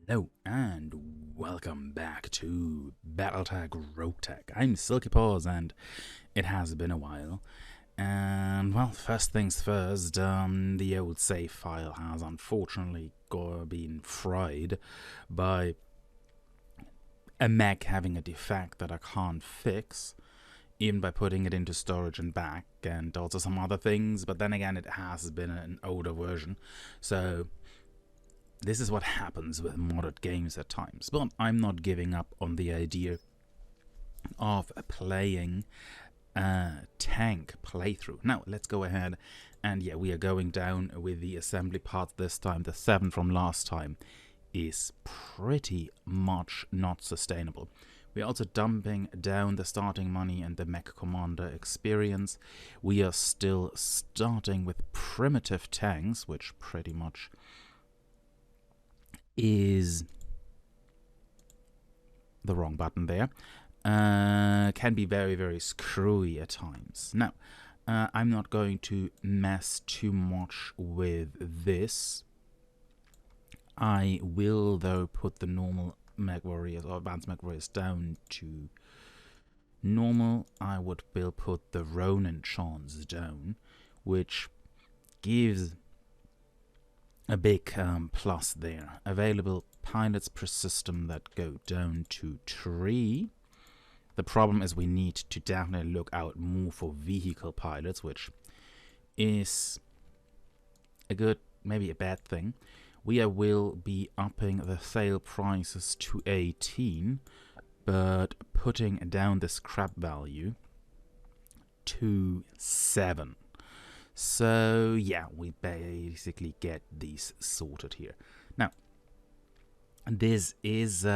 Hello and welcome back to RogueTech Reboot. I'm Silky Paws and it has been a while. And well, first things first, the old save file has unfortunately been fried by a Mac having a defect that I can't fix, even by putting it into storage and back, and also some other things. But then again, it has been an older version, so this is what happens with modded games at times. But I'm not giving up on the idea of playing a tank playthrough. Now, let's go ahead and we are going down with the assembly parts this time. The 7 from last time is pretty much not sustainable. We're also dumping down the starting money and the mech commander experience. We are still starting with primitive tanks, which pretty much is the wrong button there. Can be very, very screwy at times. Now, I'm not going to mess too much with this. I will, though, put the normal Mech Warriors or Advanced Mech Warriors down to normal. I will put the Ronin chance down, which gives a big plus there. Available pilots per system that go down to 3. The problem is we need to definitely look out more for vehicle pilots, which is a good, maybe a bad thing. We will be upping the sale prices to 18, but putting down the scrap value to 7. So yeah, we basically get these sorted here. Now, this is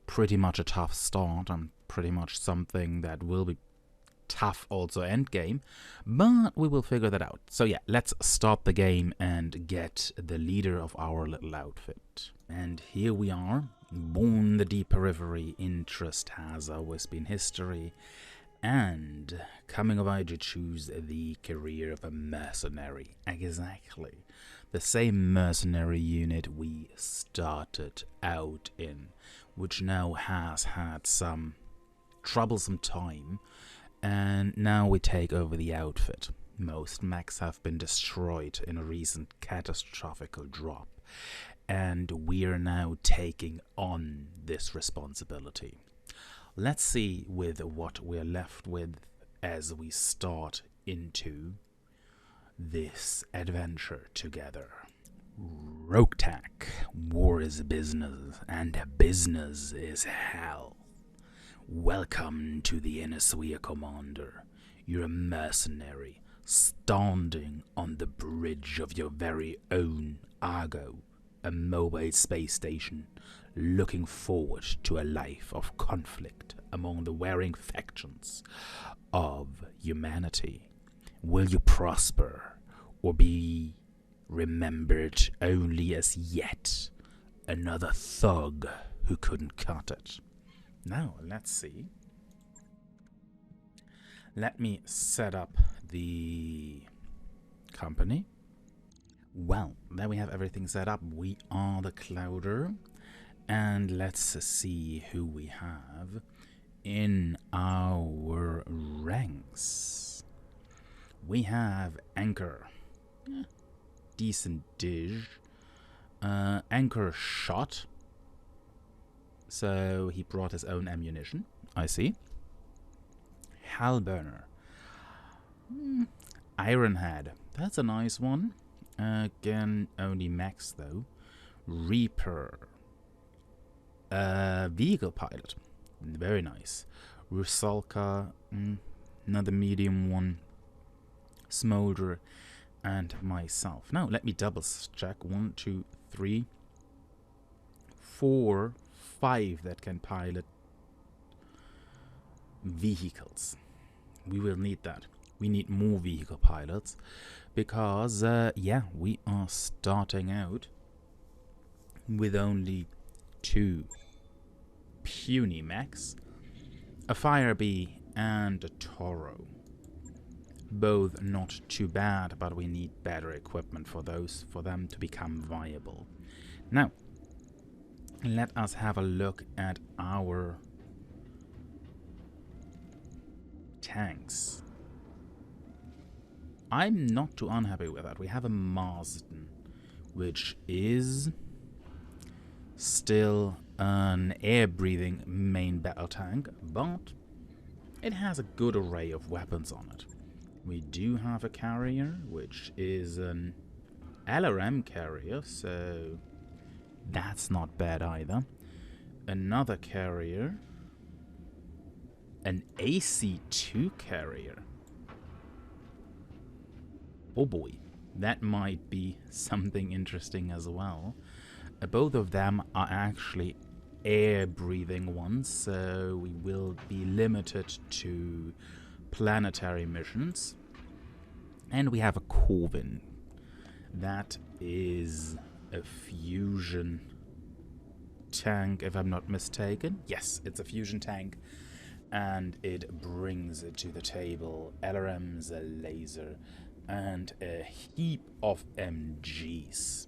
pretty much a tough start and pretty much something that will be tough also endgame, but we will figure that out. So yeah, let's start the game and get the leader of our little outfit. And here we are, born the deep periphery, interest has always been history. And coming of age to choose the career of a mercenary. Exactly. The same mercenary unit we started out in, which now has had some troublesome time, and now we take over the outfit. Most mechs have been destroyed in a recent catastrophic drop, and we're now taking on this responsibility. Let's see with what we're left with as we start into this adventure together. RogueTech, war is business, and business is hell. Welcome to the Inner Sphere, Commander. You're a mercenary, standing on the bridge of your very own Argo, a mobile space station, looking forward to a life of conflict among the warring factions of humanity. Will you prosper, or be remembered only as yet another thug who couldn't cut it? Now, let's see. Let me set up the company. Well, there we have everything set up. We are the Clouder. And let's see who we have in our ranks. We have Anchor. Decent dish. Anchor shot. So he brought his own ammunition. I see. Hellburner. Ironhead. That's a nice one. Again, only max though. Reaper. Vehicle pilot. Very nice. Rusalka. Another medium one. Smolder. And myself. Now, let me double check. 1, 2, 3, 4, 5 that can pilot vehicles. We will need that. We need more vehicle pilots because, we are starting out with only 2 puny mechs, a Firebee and a Toro. both not too bad, but we need better equipment for them to become viable. Now, let us have a look at our tanks. I'm not too unhappy with that. We have a Marsden, which is still an air-breathing main battle tank, but it has a good array of weapons on it. We do have a carrier, which is an LRM carrier, so that's not bad either. Another carrier, an AC-2 carrier. Oh boy, that might be something interesting as well. Both of them are actually air-breathing ones, so we will be limited to planetary missions. And we have a Corvin. That is a fusion tank, if I'm not mistaken. Yes, it's a fusion tank. And it brings to the table LRMs, a laser, and a heap of MGs.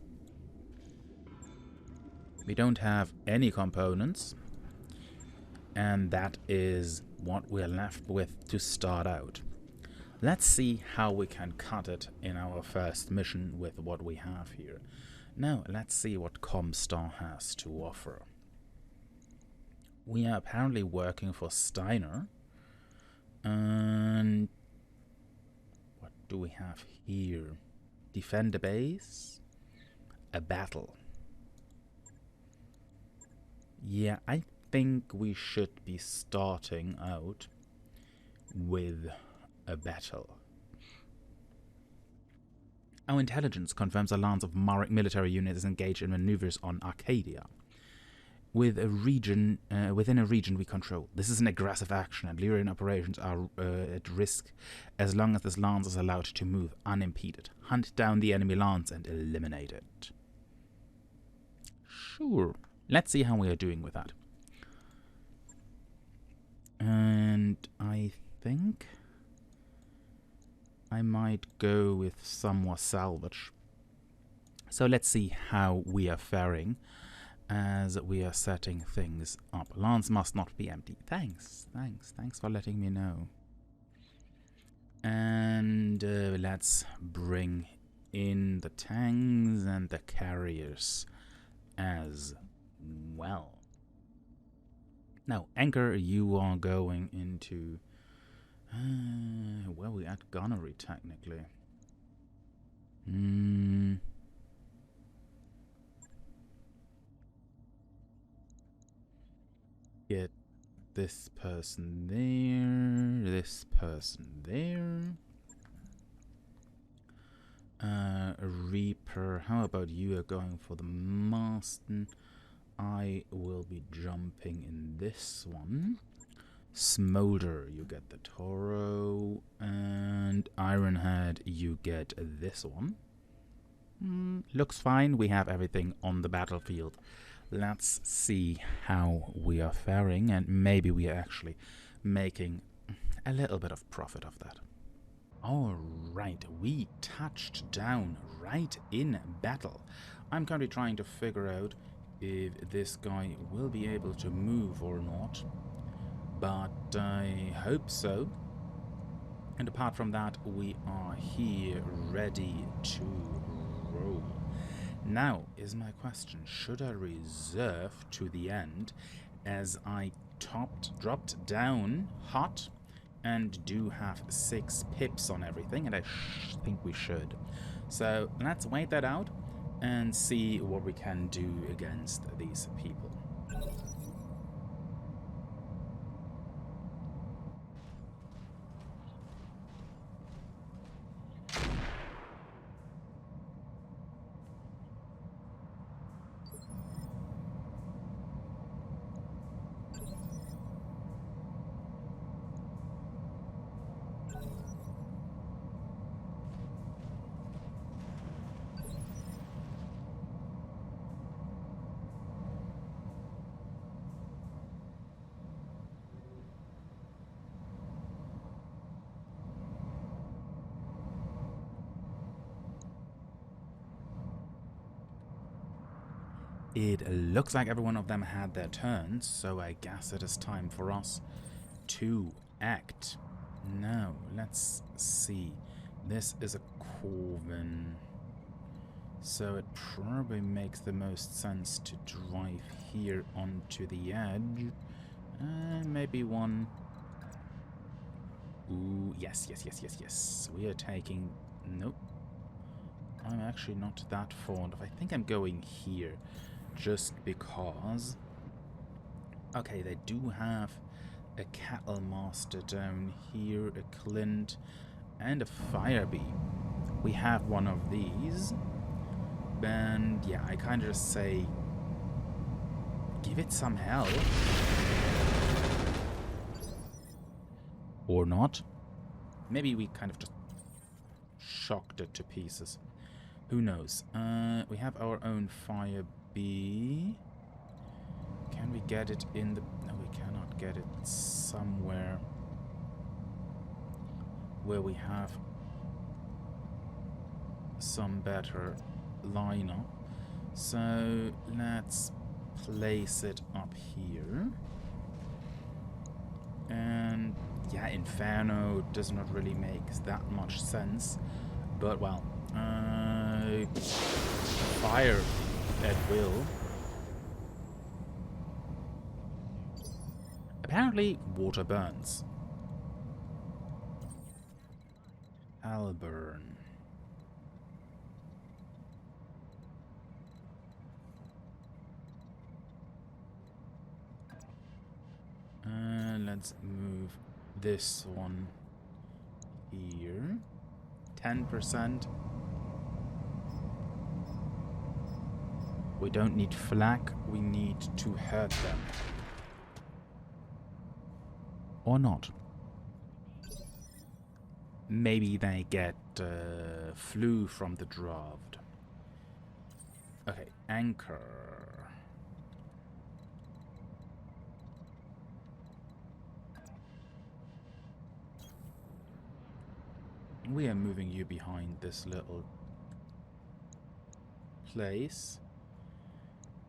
We don't have any components, and that is what we're left with to start out. Let's see how we can cut it in our first mission with what we have here. Now, let's see what Comstar has to offer. We are apparently working for Steiner. And what do we have here? Defend a base. A battle. Yeah, I think we should be starting out with a battle. Our intelligence confirms a lance of military units is engaged in maneuvers on Arcadia. Within a region we control. This is an aggressive action, and Lyrian operations are at risk as long as this lance is allowed to move unimpeded. Hunt down the enemy lance and eliminate it. Sure. Let's see how we are doing with that. And I think I might go with some more salvage. So let's see how we are faring as we are setting things up. Lance must not be empty. Thanks for letting me know. And let's bring in the tanks and the carriers as well. Now, Anchor, you are going into... well, we're at gunnery, technically. Get this person there, this person there. Reaper, how about you are going for the Marston? I will be jumping in this one. Smolder, you get the Toro, and Ironhead, you get this one. Looks fine, we have everything on the battlefield. Let's see how we are faring, and maybe we are actually making a little bit of profit of that. Alright, we touched down right in battle. I'm currently trying to figure out if this guy will be able to move or not, but I hope so. And apart from that, we are here ready to roll. Now is my question, should I reserve to the end as I dropped down hot and do have 6 pips on everything, and I think we should. So let's wait that out and see what we can do against these people. It looks like every one of them had their turns, so I guess it is time for us to act. Now, let's see. This is a Corvin, so it probably makes the most sense to drive here onto the edge. Maybe one... Ooh, yes. We are taking... Nope. I'm actually not that fond of... I think I'm going here, just because... Okay, they do have a Cattle Master down here, a Clint, and a Fire Bee. We have one of these. And yeah, I kind of just say, give it some hell. Or not. Maybe we kind of just shocked it to pieces. Who knows? We have our own Fire Bee. Can we get it in the... No, we cannot get it somewhere where we have some better lineup. So let's place it up here. And yeah, Inferno does not really make that much sense. But well, fire at will. Apparently, water burns. I'll burn. Let's move this one here. 10%. We don't need flak, we need to hurt them. Or not. Maybe they get flu from the draft. Okay, anchor. We are moving you behind this little place.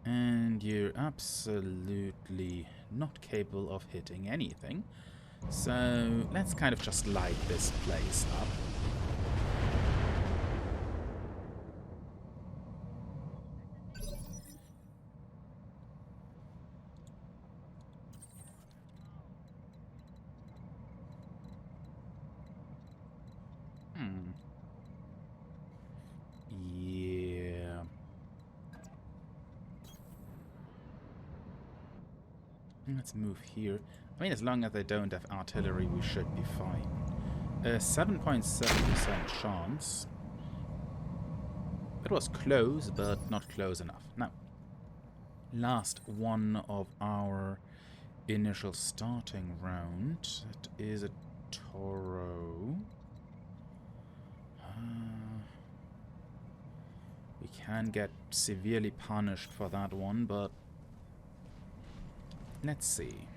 And you're absolutely not capable of hitting anything. So let's kind of just light this place up. Yeah. Let's move here. I mean, as long as they don't have artillery, we should be fine. 7.7% chance. It was close, but not close enough. Now, last one of our initial starting round. That is a Toro. We can get severely punished for that one, but let's see.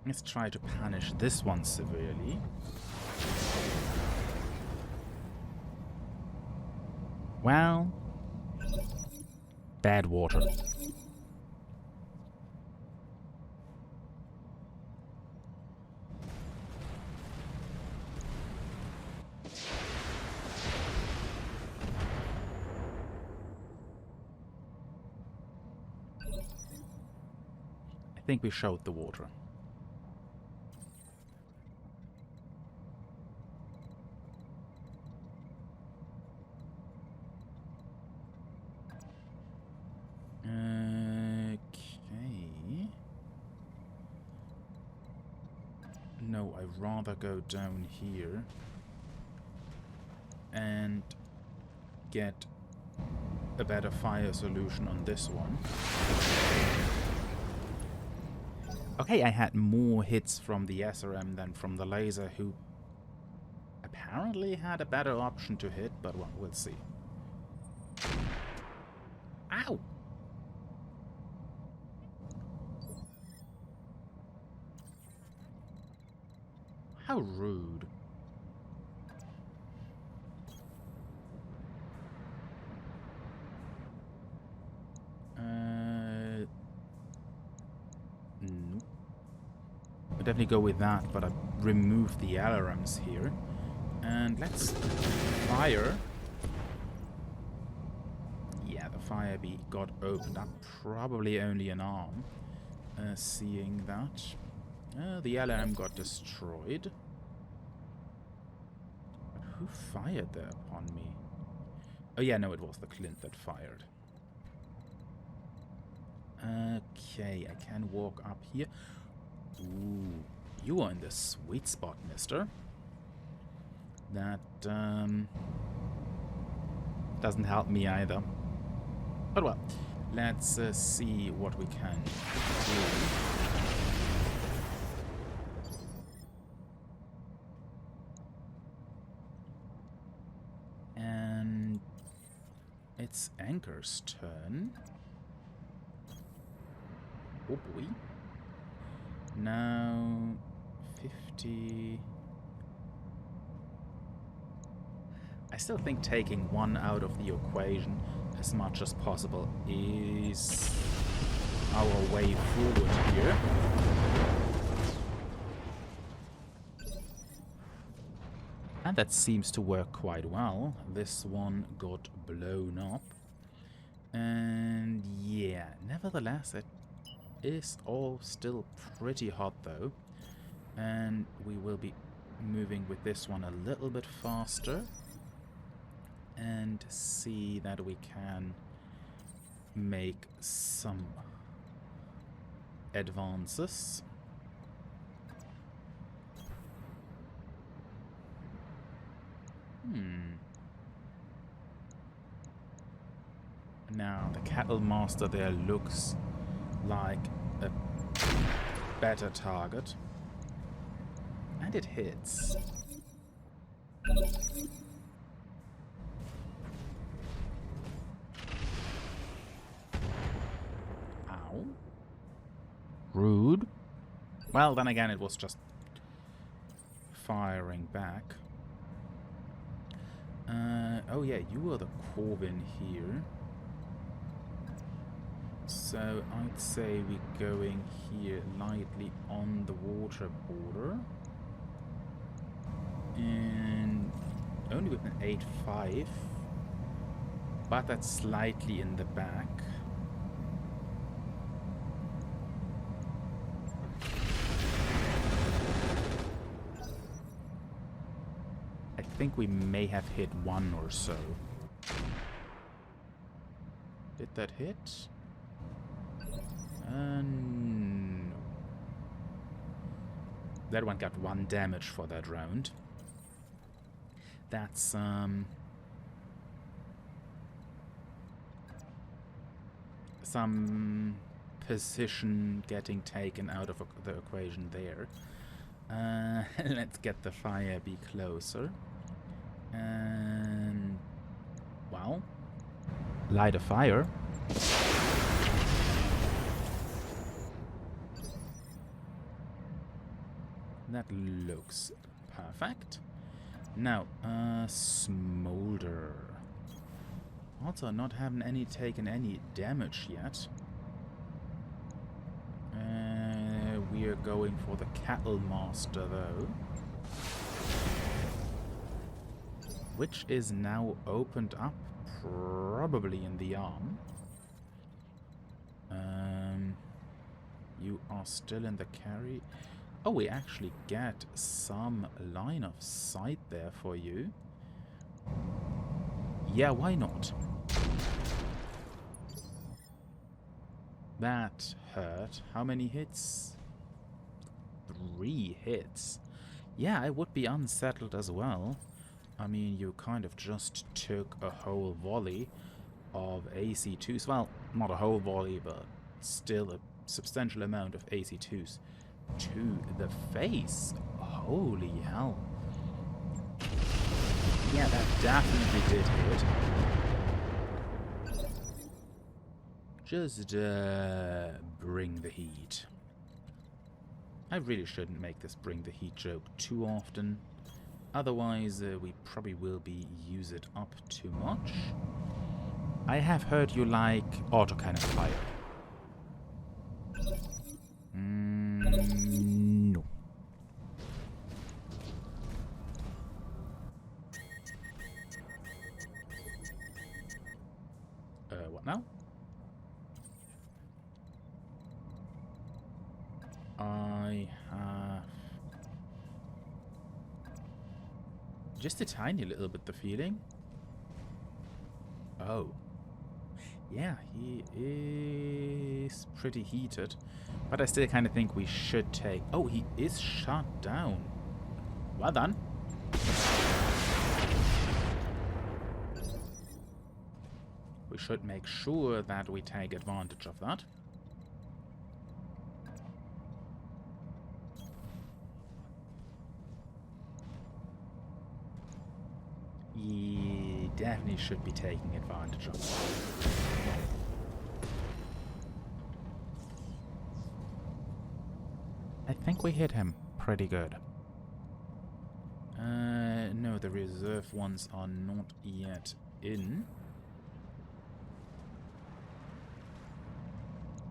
Let's try to punish this one severely. Well, bad water. I think we showed the water. No, I'd rather go down here and get a better fire solution on this one. Okay, I had more hits from the SRM than from the laser, who apparently had a better option to hit, but well, we'll see. Ow! How rude. I'll definitely go with that, but I removed the alarms here. And let's fire. Yeah, the fire bee got opened up. Probably only an arm. Seeing that. The alarm got destroyed. But who fired there upon me? Oh yeah, no, it was the Clint that fired. Okay, I can walk up here. Ooh, you are in the sweet spot, mister. That doesn't help me either. But well, let's see what we can do. And it's Anchor's turn. Oh boy. Now 50. I still think taking one out of the equation as much as possible is our way forward here. And that seems to work quite well. This one got blown up. And yeah, nevertheless, it is all still pretty hot though. And we will be moving with this one a little bit faster. And see that we can make some advances. Now the cattle master there looks like a better target. And it hits. Ow. Rude. Well, then again, it was just firing back. Oh yeah, you were the Corvin here. So I'd say we're going here lightly on the water border. And only with an 8.5. But that's slightly in the back. I think we may have hit one or so. Did that hit? No. That one got 1 damage for that round. That's some position getting taken out of the equation there. Let's get the fire bee closer. And well, light a fire. That looks perfect. Now, smolder. Also not having taken any damage yet. We are going for the cattle master though, which is now opened up, probably in the arm. You are still in the carry. Oh, we actually get some line of sight there for you. Yeah, why not? That hurt. How many hits? 3 hits. Yeah, I would be unsettled as well. I mean, you kind of just took a whole volley of AC2s. Well, not a whole volley, but still a substantial amount of AC2s to the face. Holy hell. Yeah, that definitely did hit. Just bring the heat. I really shouldn't make this bring the heat joke too often. Otherwise, we probably will be use it up too much. I have heard you like autocannon fire. No. What now? I have just a tiny little bit the feeling. Oh. Yeah, he is pretty heated. But I still kind of think we should take... Oh, he is shut down. Well done. We should make sure that we take advantage of that. He definitely should be taking advantage of that. I think we hit him pretty good. No, the reserve ones are not yet in.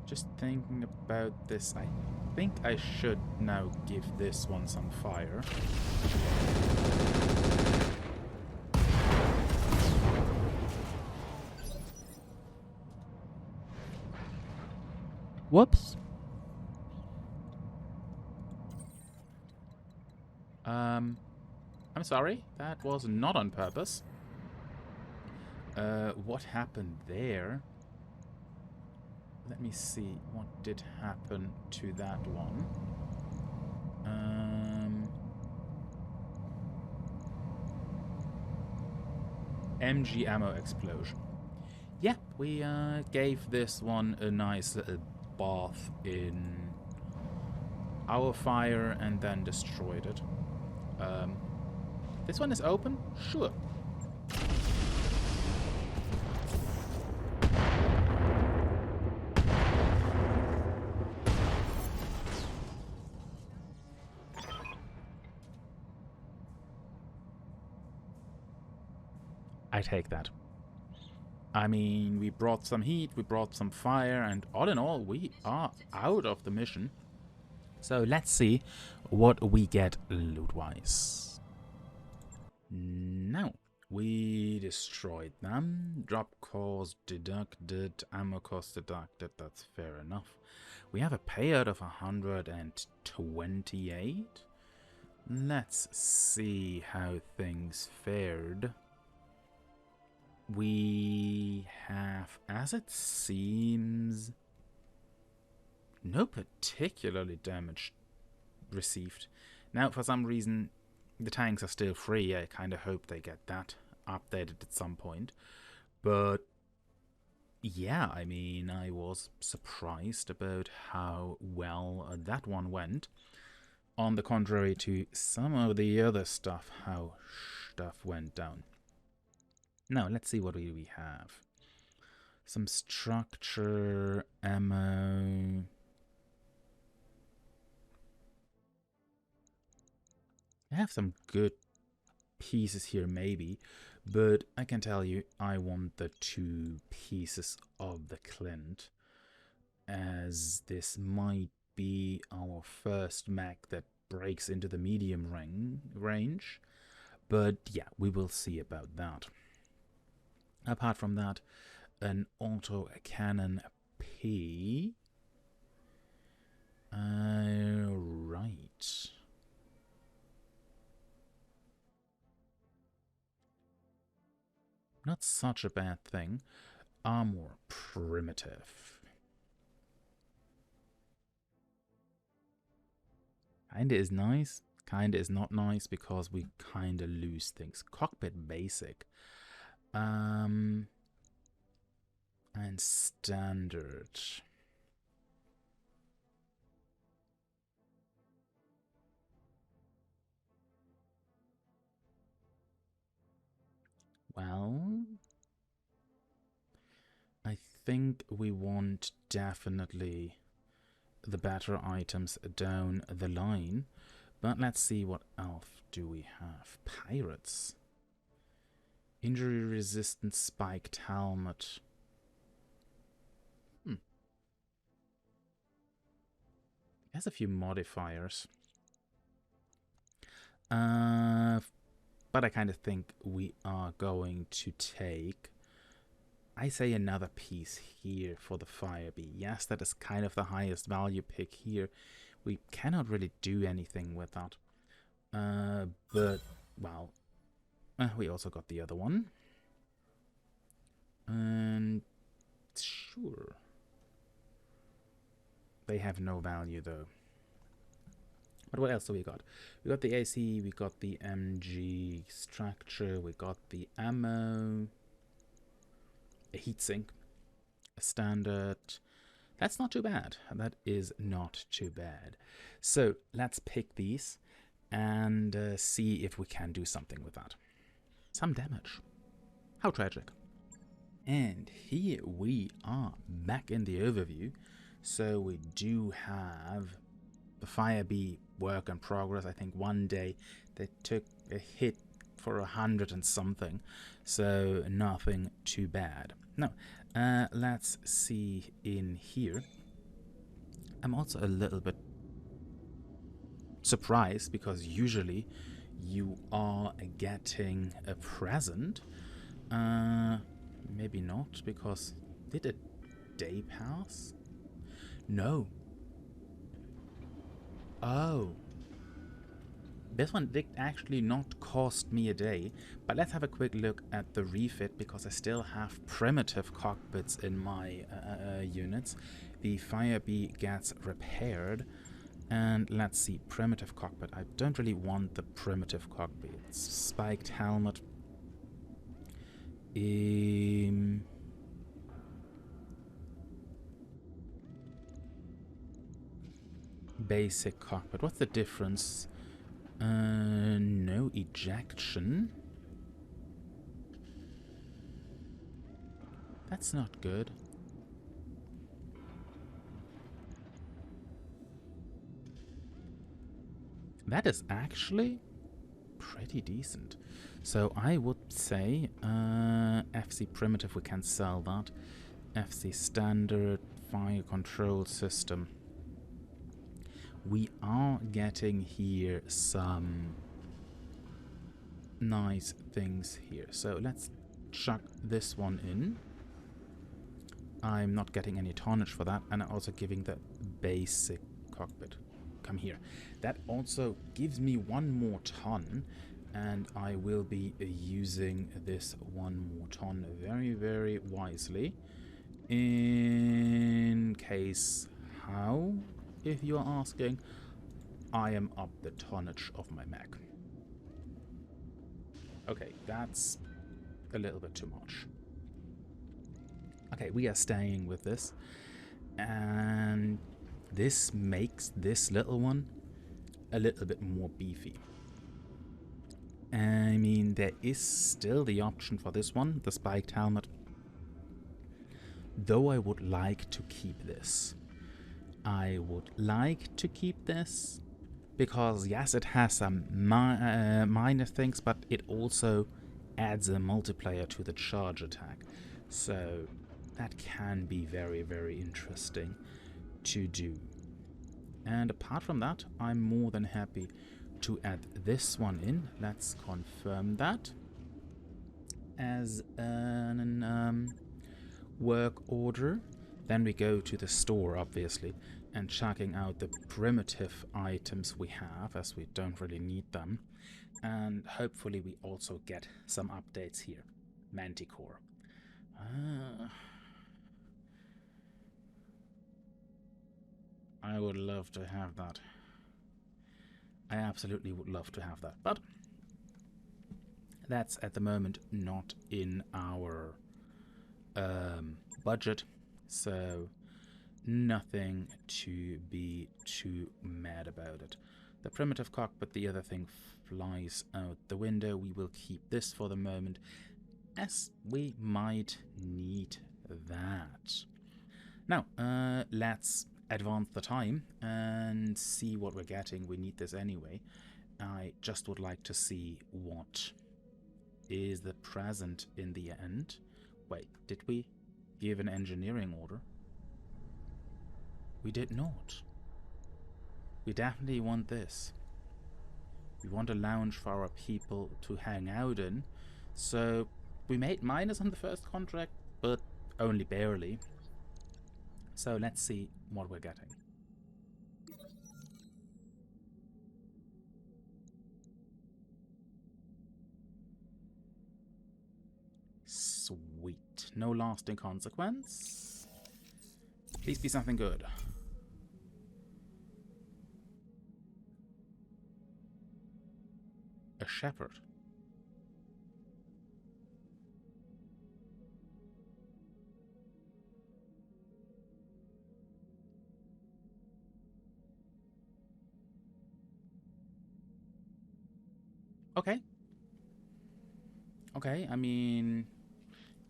Just thinking about this, I think I should now give this one some fire. Whoops. I'm sorry, that was not on purpose. What happened there? Let me see, what did happen to that one? MG ammo explosion. Yeah, we gave this one a nice little bath in our fire and then destroyed it. This one is open? Sure. I take that. I mean, we brought some heat, we brought some fire, and all in all, we are out of the mission. So let's see what we get loot-wise. Now, we destroyed them. Drop cost deducted, ammo cost deducted, that's fair enough. We have a payout of 128. Let's see how things fared. We have, as it seems, no particularly damage received. Now, for some reason, the tanks are still free. I kind of hope they get that updated at some point. But, yeah, I mean, I was surprised about how well that one went. On the contrary to some of the other stuff, how stuff went down. Now, let's see what we have. Some structure, ammo. I have some good pieces here, maybe. But I can tell you, I want the 2 pieces of the Clint. As this might be our first mech that breaks into the medium range. But yeah, we will see about that. Apart from that, an auto cannon P. Right. Not such a bad thing. Armor primitive. Kinda is nice. Kinda is not nice because we kinda lose things. Cockpit basic. And standard. Well, I think we want definitely the better items down the line. But let's see what else do we have. Pirates. Injury resistant spiked helmet. It has a few modifiers. But I kind of think we are going to take I say another piece here for the fire bee. Yes, that is kind of the highest value pick here. We cannot really do anything with that. But, well, we also got the other one. And sure. They have no value though. But what else do we got? We got the AC, we got the MG structure, we got the ammo, a heatsink, a standard. That's not too bad. That is not too bad. So let's pick these and see if we can do something with that. Some damage. How tragic. And here we are back in the overview. So we do have the fire bee work in progress. I think one day they took a hit for 100 and something, so nothing too bad. Now, let's see in here. I'm also a little bit surprised because usually you are getting a present. Maybe not, because did a day pass? No. Oh. This one did actually not cost me a day, but let's have a quick look at the refit, because I still have primitive cockpits in my units. The fire bee gets repaired, and let's see, primitive cockpit. I don't really want the primitive cockpit. It's spiked helmet. Basic cockpit. What's the difference? No ejection. That's not good. That is actually pretty decent. So I would say FC primitive, we can sell that. FC standard, fire control system. We are getting here some nice things here. So let's chuck this one in. I'm not getting any tonnage for that, and I'm also giving the basic cockpit. Come here. That also gives me one more ton, and I will be using this one more ton very, very wisely. In case how, if you're asking, I am up the tonnage of my mech. Okay, that's a little bit too much. Okay, we are staying with this, and this makes this little one a little bit more beefy. I mean, there is still the option for this one, the spiked helmet, though I would like to keep this. I would like to keep this because, yes, it has some minor things, but it also adds a multiplier to the charge attack. So that can be very, very interesting to do. And apart from that, I'm more than happy to add this one in. Let's confirm that as an work order. Then we go to the store, obviously, and checking out the primitive items we have, as we don't really need them. And hopefully we also get some updates here. Manticore. I would love to have that. I absolutely would love to have that, but that's at the moment not in our budget, so nothing to be too mad about it. The primitive cockpit, the other thing, flies out the window. We will keep this for the moment, as we might need that. Now, let's advance the time and see what we're getting. We need this anyway. I just would like to see what is the present in the end. Wait, did we give an engineering order? We did not. We definitely want this. We want a lounge for our people to hang out in. So we made minus on the first contract. but only barely. So let's see what we're getting. Sweet. No lasting consequence. Please be something good. A shepherd. Okay. Okay, I mean,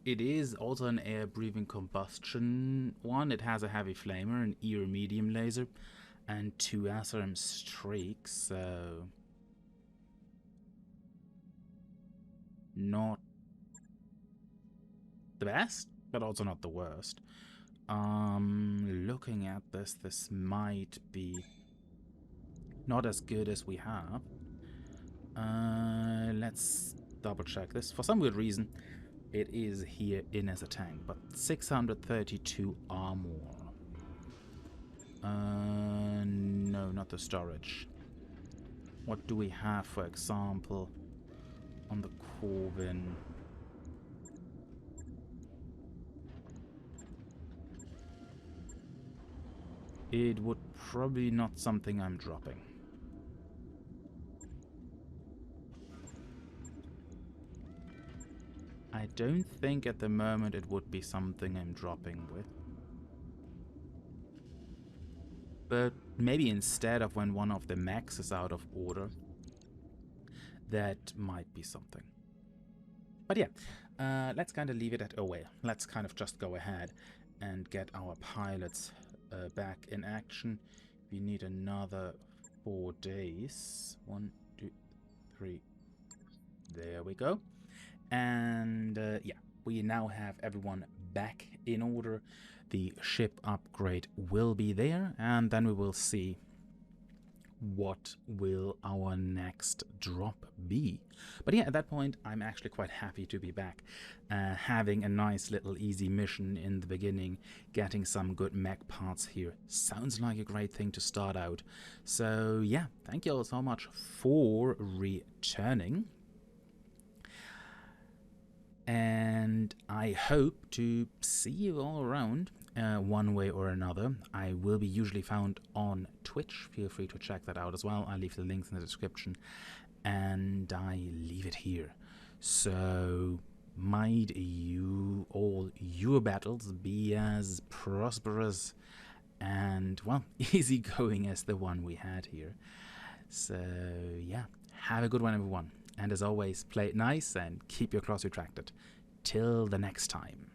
it is also an air-breathing combustion one. It has a heavy flamer, an ear medium laser, and 2 SRM streaks, so... not the best, but also not the worst. Looking at this, this might be not as good as we have. Let's double check this. For some weird reason, it is here in as a tank, but 632 armor. No, not the storage. What do we have, for example, on the Corvin? It would probably not something I'm dropping. I don't think at the moment it would be something I'm dropping with. But maybe instead of when one of the mechs is out of order, that might be something. But yeah, let's kind of leave it at, oh wait, let's kind of just go ahead and get our pilots back in action. We need another 4 days. 1, 2, 3. There we go. And yeah, we now have everyone back in order. The ship upgrade will be there, and then we will see what will our next drop be. But yeah, at that point I'm actually quite happy to be back, having a nice little easy mission in the beginning, getting some good mech parts here. Sounds like a great thing to start out. So yeah, thank you all so much for returning, and I hope to see you all around one way or another. I will be usually found on Twitch. Feel free to check that out as well. I'll leave the links in the description, and I leave it here. So might you all your battles be as prosperous and, well, easygoing as the one we had here. So yeah, have a good one, everyone. And as always, play it nice and keep your claws retracted. Till the next time.